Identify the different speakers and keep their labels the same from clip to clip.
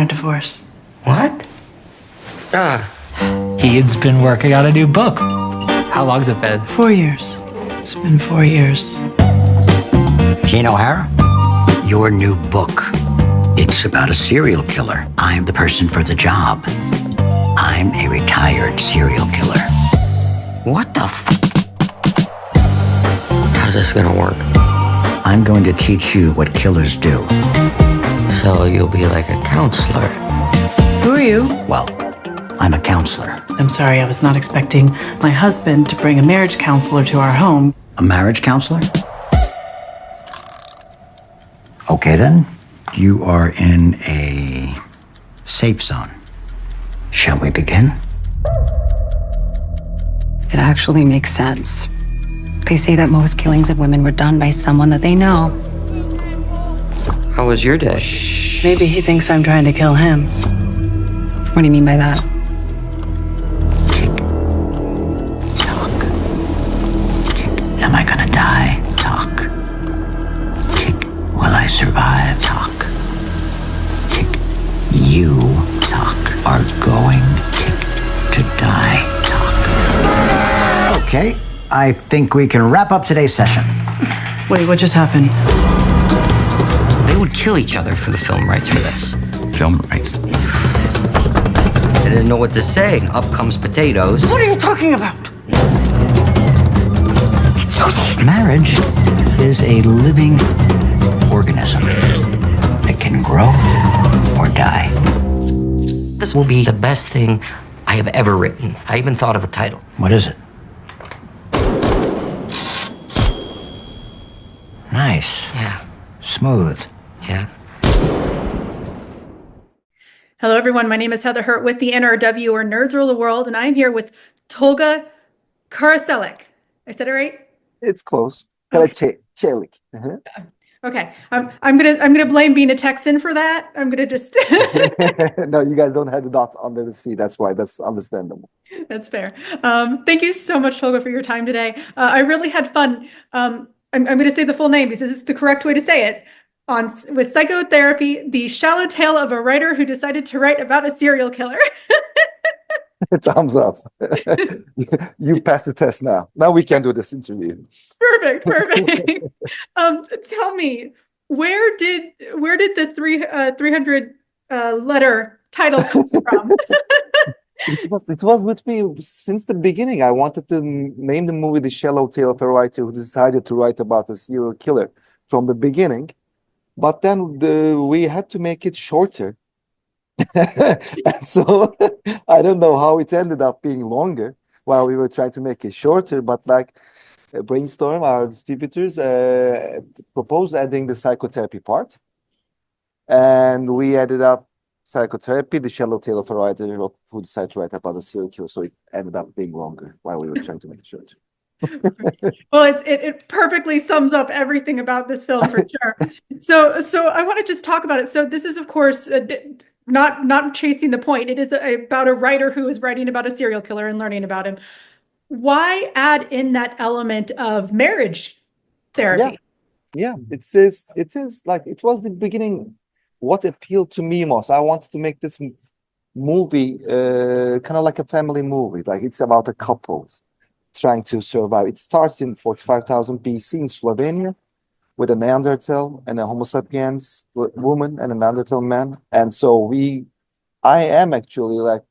Speaker 1: divorce.
Speaker 2: What?
Speaker 3: He's been working on a new book. How long's it been?
Speaker 1: 4 years. It's been 4 years.
Speaker 4: Jane O'Hara, your new book. It's about a serial killer. I'm the person for the job. I'm a retired serial killer.
Speaker 2: What the How's this gonna work?
Speaker 4: I'm going to teach you what killers do.
Speaker 2: So you'll be like a counselor.
Speaker 1: Who are you?
Speaker 4: Well, I'm a counselor.
Speaker 1: I'm sorry, I was not expecting my husband to bring a marriage counselor to our home.
Speaker 4: A marriage counselor? Okay then. You are in a safe zone. Shall we begin?
Speaker 5: It actually makes sense. They say that most killings of women were done by someone that they know.
Speaker 2: How was your day?
Speaker 1: Maybe he thinks I'm trying to kill him.
Speaker 5: What do you mean by that?
Speaker 4: Tick. Tock. Tick. Am I gonna die? Tock. Tick. Will I survive? Tock. Tick. You, Tock, are going, tick, to die. Tock. Okay, I think we can wrap up today's session.
Speaker 1: Wait, what just happened?
Speaker 2: They would kill each other for the film rights for this.
Speaker 3: Film rights.
Speaker 2: I didn't know what to say. Up comes potatoes.
Speaker 1: What are you talking about?
Speaker 4: Marriage is a living organism. It can grow or die.
Speaker 2: This will be the best thing I have ever written. I even thought of a title.
Speaker 4: What is it? Nice.
Speaker 2: Yeah.
Speaker 4: Smooth.
Speaker 2: Yeah.
Speaker 6: Hello, everyone. My name is Heather Hurt with the NRW, or Nerds Rule the World, and I'm here with Tolga Karaçelik. I said it right?
Speaker 7: It's close. Karaçelik.
Speaker 6: Okay. I'm gonna blame being a Texan for that. I'm gonna just.
Speaker 7: No, you guys don't have the dots under the C. That's why. That's understandable.
Speaker 6: That's fair. Thank you so much, Tolga, for your time today. I really had fun. I'm going to say the full name because this is the correct way to say it. With Psychotherapy, the shallow tale of a writer who decided to write about a serial killer.
Speaker 7: Thumbs up. You passed the test now. Now we can do this interview.
Speaker 6: Perfect. Tell me, where did the 300 letter title come from?
Speaker 7: It was with me since the beginning. I wanted to name the movie The Shallow Tale of a Writer Who Decided to Write About a Serial Killer from the beginning. But then we had to make it shorter. And so I don't know how it ended up being longer while we were trying to make it shorter. But like Brainstorm, our distributors, proposed adding the psychotherapy part. And we added up Psychotherapy, The Shallow Tale of a Writer Who Decided to Write About a Serial Killer. So it ended up being longer while we were trying to make it shorter.
Speaker 6: Well, it perfectly sums up everything about this film for sure. So I want to just talk about it. So this is, of course, not chasing the point. It is about a writer who is writing about a serial killer and learning about him. Why add in that element of marriage therapy?
Speaker 7: Yeah, it is like it was the beginning. What appealed to me most, I wanted to make this movie kind of like a family movie. Like it's about a couple trying to survive. It starts in 45,000 BC in Slovenia with a Neanderthal and a Homo sapiens woman and a Neanderthal man. And so I am actually like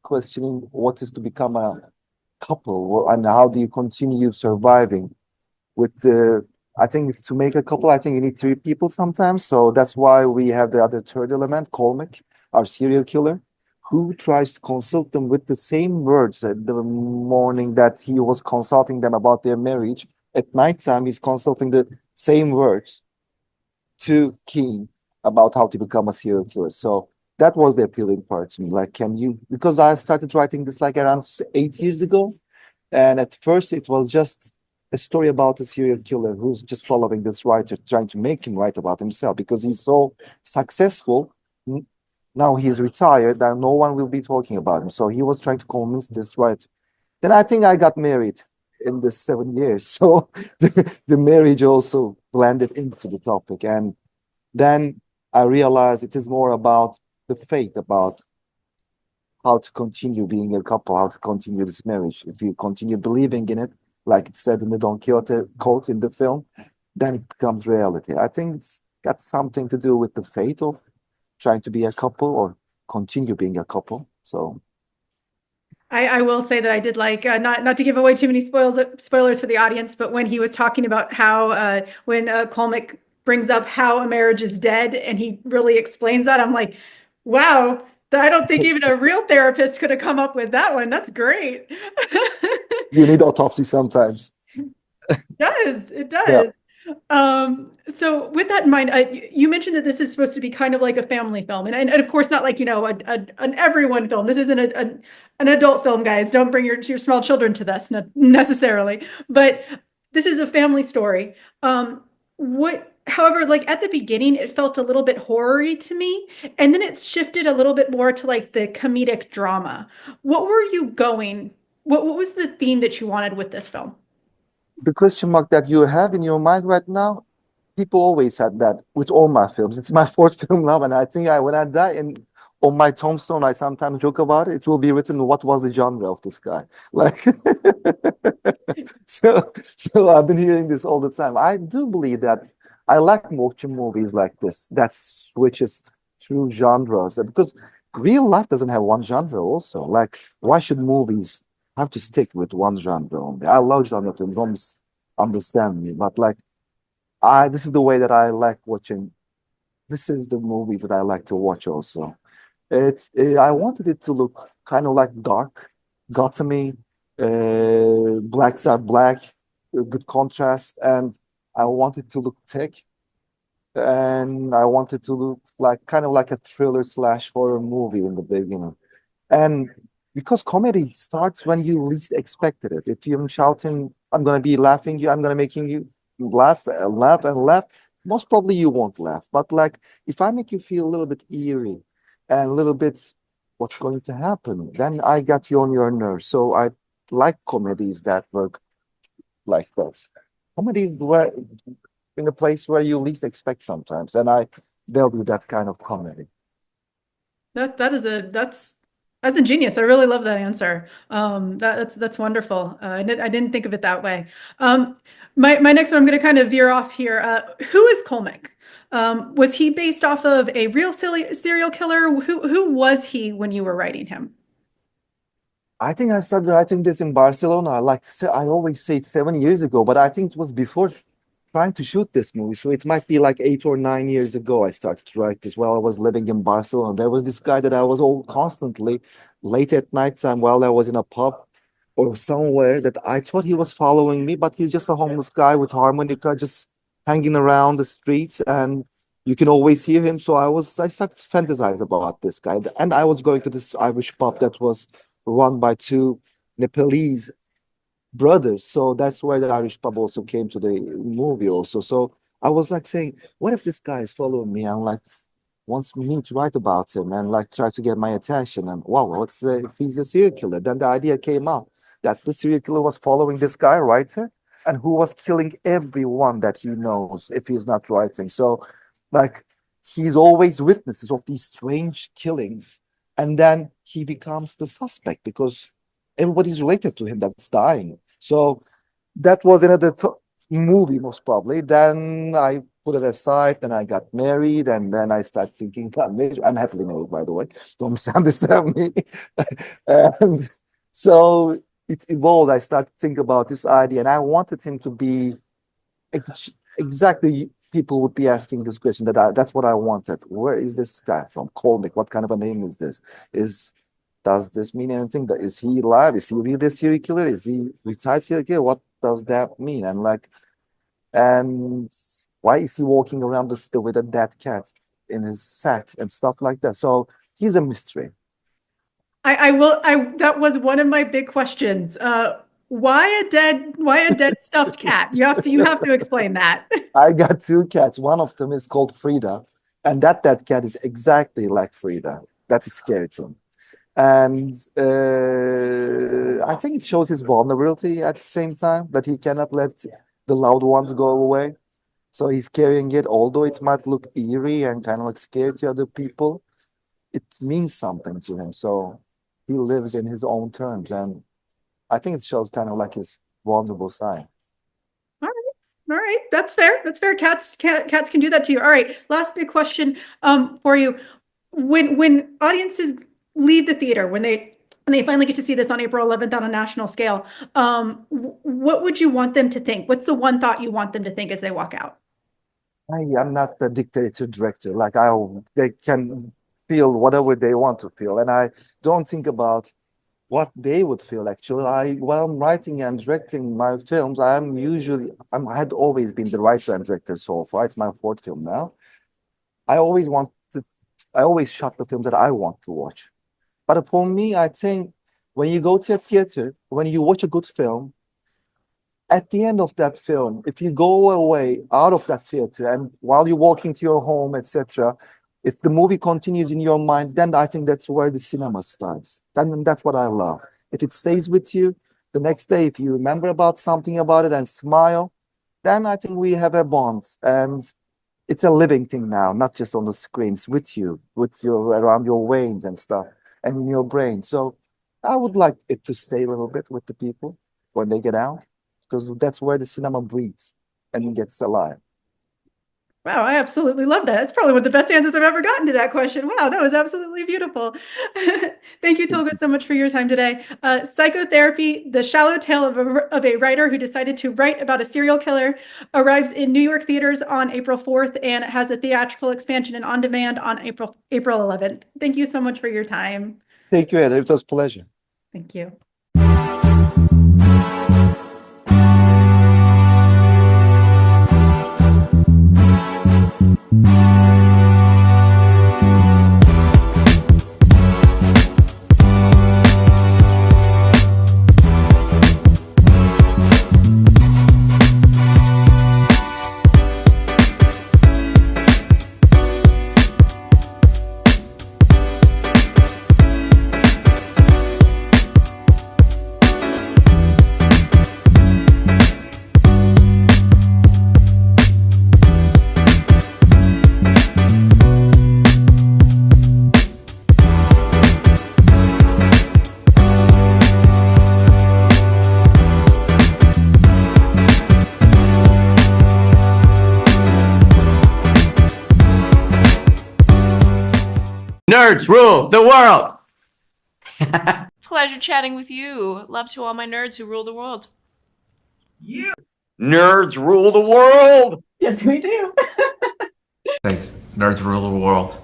Speaker 7: questioning what is to become a couple and how do you continue surviving with I think to make a couple, I think you need 3 people sometimes. So that's why we have the other third element, Colmick, our serial killer, who tries to consult them with the same words at the morning that he was consulting them about their marriage. At nighttime, he's consulting the same words to Keen about how to become a serial killer. So that was the appealing part to me. Like, because I started writing this like around 8 years ago. And at first it was just a story about a serial killer who's just following this writer, trying to make him write about himself because he's so successful. Now he's retired and no one will be talking about him. So he was trying to convince this writer. Then I think I got married in the 7 years. So the marriage also blended into the topic. And then I realized it is more about the fate, about how to continue being a couple, how to continue this marriage. If you continue believing in it, like it said in the Don Quixote quote in the film, then it becomes reality. I think it's got something to do with the fate of trying to be a couple or continue being a couple. So
Speaker 6: I will say that I did like, not to give away too many spoilers for the audience, but when he was talking about how when Colmick brings up how a marriage is dead and he really explains that, I'm like, wow, I don't think even a real therapist could have come up with that one. That's great.
Speaker 7: you need autopsy sometimes.
Speaker 6: It does. So with that in mind, you mentioned that this is supposed to be kind of like a family film, and of course not like, an everyone film. This isn't an adult film, guys. Don't bring your small children to this necessarily, but this is a family story. However, like at the beginning, it felt a little bit horror-y to me, and then it's shifted a little bit more to like the comedic drama. What were you going? What was the theme that you wanted with this film?
Speaker 7: The question mark that you have in your mind right now, people always had that with all my films. It's my fourth film now, and I think when I die, and on my tombstone, I sometimes joke about it. It will be written, "What was the genre of this guy?" Like, so I've been hearing this all the time. I do believe that I like watching movies like this that switches through genres, because real life doesn't have one genre. Also, like, why should movies have to stick with one genre only? I love genre films. Don't understand me, but like, this is the way that I like watching. This is the movie that I like to watch. Also, I wanted it to look kind of like dark, Gothamy, blacks are black, good contrast, and I wanted to look thick, and I wanted to look like kind of like a thriller / horror movie in the beginning. And because comedy starts when you least expected it. If you're shouting, "I'm gonna be laughing you, I'm gonna making you laugh, laugh and laugh," most probably you won't laugh. But like, if I make you feel a little bit eerie and a little bit what's going to happen, then I got you on your nerves. So I like comedies that work like that. Comedies were in a place where you least expect sometimes, and I value that kind of comedy.
Speaker 6: That's ingenious. I really love that answer. That's wonderful. I didn't think of it that way. My next one, I'm going to kind of veer off here. Who is Colmick? Was he based off of a real serial killer? Who was he when you were writing him?
Speaker 7: I think I started writing this in Barcelona. Like I always say, 7 years ago, but I think it was before trying to shoot this movie. So it might be like 8 or 9 years ago I started to write this while I was living in Barcelona. There was this guy that I was all constantly late at night time while I was in a pub or somewhere, that I thought he was following me, but he's just a homeless guy with harmonica just hanging around the streets, and you can always hear him. So I started to fantasize about this guy. And I was going to this Irish pub that was run by two Nepalese brothers. So that's where the Irish pub also came to the movie also. So I was like saying, what if this guy is following me and like wants me to write about him and like try to get my attention? And wow, if he's a serial killer? Then the idea came out that the serial killer was following this guy, writer, and who was killing everyone that he knows if he's not writing. So like, he's always witnesses of these strange killings. And then he becomes the suspect because everybody's related to him that's dying. So that was another movie, most probably. Then I put it aside, then I got married, and then I started thinking about marriage. I'm happily married, by the way. Don't misunderstand me. And so it evolved. I started to think about this idea, and I wanted him to be exactly, people would be asking this question, that's what I wanted. Where is this guy from? Colmick, what kind of a name is this? Does this mean anything? Is he alive? Is he really a serial killer? Is he retired serial killer? What does that mean? And why is he walking around the city with a dead cat in his sack and stuff like that? So he's a mystery.
Speaker 6: That was one of my big questions. Why a dead stuffed cat? You have to explain that.
Speaker 7: I got two cats. One of them is called Frida, and that cat is exactly like Frida. That is scary to him. And I think it shows his vulnerability at the same time, that he cannot let the loved ones go away. So he's carrying it, although it might look eerie and kind of like scary to other people. it means something to him. So he lives in his own terms, and I think it shows kind of like his vulnerable side.
Speaker 6: All right, that's fair. That's fair. Cats can do that to you. All right, last big question for you. When audiences leave the theater, when they finally get to see this on April 11th on a national scale, what would you want them to think? What's the one thought you want them to think as they walk out?
Speaker 7: I'm not the dictator director. Like they can feel whatever they want to feel, and I don't think about what they would feel. Actually, while I'm writing and directing my films, I had always been the writer and director so far. It's my fourth film now. I always shot the films that I want to watch. But for me, I think when you go to a theater, when you watch a good film, at the end of that film, if you go away out of that theater and while you're walking to your home, etc., if the movie continues in your mind, then I think that's where the cinema starts. Then that's what I love. If it stays with you, the next day, if you remember something about it and smile, then I think we have a bond. And it's a living thing now, not just on the screens, with you, around your veins and stuff, and in your brain. So I would like it to stay a little bit with the people when they get out, because that's where the cinema breathes and gets alive.
Speaker 6: Wow, I absolutely love that. It's probably one of the best answers I've ever gotten to that question. Wow, that was absolutely beautiful. Thank you, Tolga, so much for your time today. Psychotherapy, the shallow tale of a writer who decided to write about a serial killer, arrives in New York theaters on April 4th and has a theatrical expansion and on demand on April 11th. Thank you so much for your time.
Speaker 7: Thank you, Heather. It was a pleasure.
Speaker 6: Thank you.
Speaker 8: Nerds rule the world.
Speaker 9: Pleasure chatting with you. Love to all my nerds who rule the world.
Speaker 8: Yeah. Nerds rule the world.
Speaker 6: Yes, we do.
Speaker 10: Thanks. Nerds rule the world.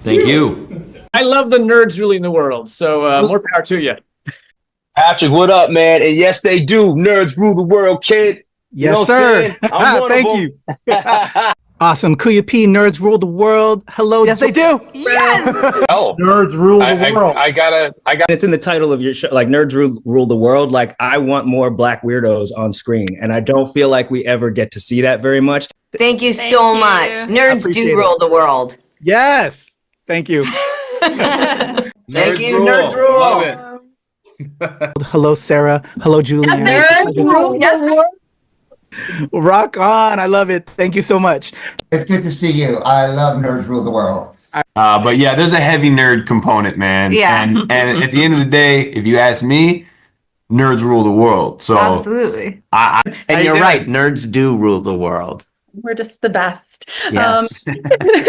Speaker 10: Thank you.
Speaker 3: I love the nerds ruling the world, so more power to you.
Speaker 8: Patrick, what up, man? And yes, they do. Nerds rule the world, kid.
Speaker 11: Yes,
Speaker 8: you know
Speaker 11: sir.
Speaker 8: Thank
Speaker 11: you. Awesome. Kuya P, nerds rule the world. Hello.
Speaker 12: Yes, they do.
Speaker 9: Yes.
Speaker 8: Oh,
Speaker 12: nerds rule the world.
Speaker 8: I got.
Speaker 12: It's in the title of your show, like nerds rule the world. Like I want more black weirdos on screen, and I don't feel like we ever get to see that very much.
Speaker 13: Thank you so much. Nerds do rule the world.
Speaker 11: Yes. Thank you.
Speaker 8: Thank you, nerds rule.
Speaker 11: Love it. Hello, Sarah. Hello, Julian.
Speaker 13: Yes, nerds rule. Yes,
Speaker 11: rock on. I love it. Thank you so much.
Speaker 14: It's good to see you. I love Nerds Rule the World.
Speaker 10: But yeah, there's a heavy nerd component, man.
Speaker 13: Yeah.
Speaker 10: And at the end of the day, if you ask me, nerds rule the world. So
Speaker 13: absolutely.
Speaker 2: And you're right. Nerds do rule the world.
Speaker 6: We're just the best.
Speaker 2: Yes.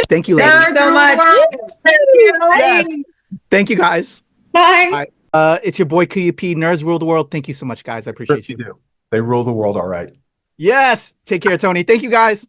Speaker 11: Thank you, ladies.
Speaker 13: Nerds so much.
Speaker 6: Thank you.
Speaker 11: Yes. Thank you, guys.
Speaker 6: Bye.
Speaker 11: It's your boy Kuya P. Nerds rule the world. Thank you so much, guys. I appreciate you.
Speaker 12: do. They rule the world all right.
Speaker 11: Yes. Take care, Tony. Thank you, guys.